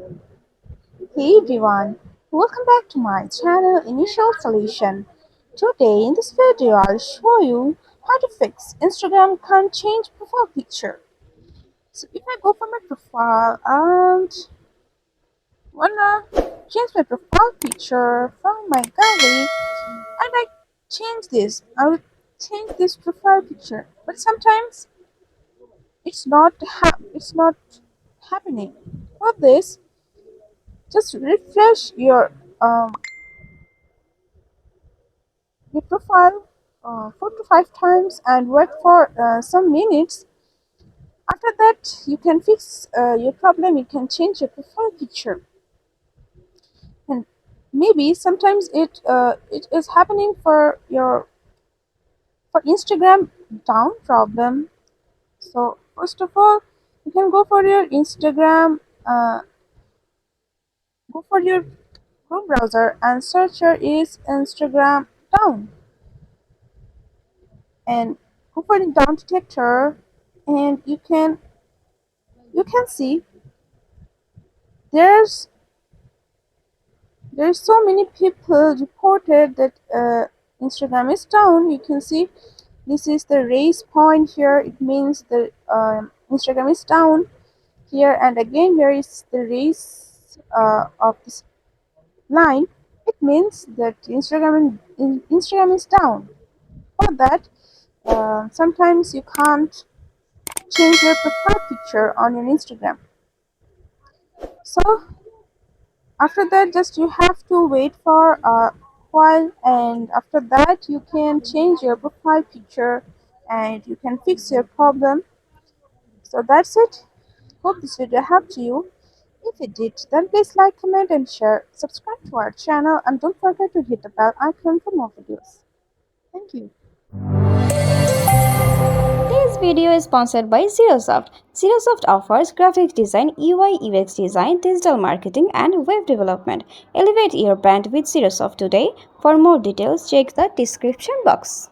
Hey everyone, welcome back to my channel Initial Solution. Today in this video I'll show you how to fix Instagram can't change profile picture. So if I go for my profile and wanna change my profile picture from my gallery and I will change this profile picture. But sometimes it's not happening. For this, just refresh your profile 4 to 5 times and wait for some minutes. After that, you can fix your problem. You can change your profile picture, and maybe sometimes it is happening for Instagram down problem. So first of all, you can go for your Instagram, go for your Chrome browser and search here is Instagram down, and go for the down detector, and you can see there's there's so many people reported that Instagram is down. You can see this is the raise point here. It means the Instagram is down here, and again here is the raise of this line. It means that Instagram is down. For that, sometimes you can't change your profile picture on your Instagram. So after that, just you have to wait for a while, and after that you can change your profile picture and you can fix your problem. So that's it. Hope this video helped you. If it did, then please like, comment and share. Subscribe to our channel and don't forget to hit the bell icon for more videos. Thank you. Today's video is sponsored by Zerosoft. Zerosoft offers graphic design, UI UX design, digital marketing, and web development. Elevate your brand with Zerosoft today. For more details, check the description box.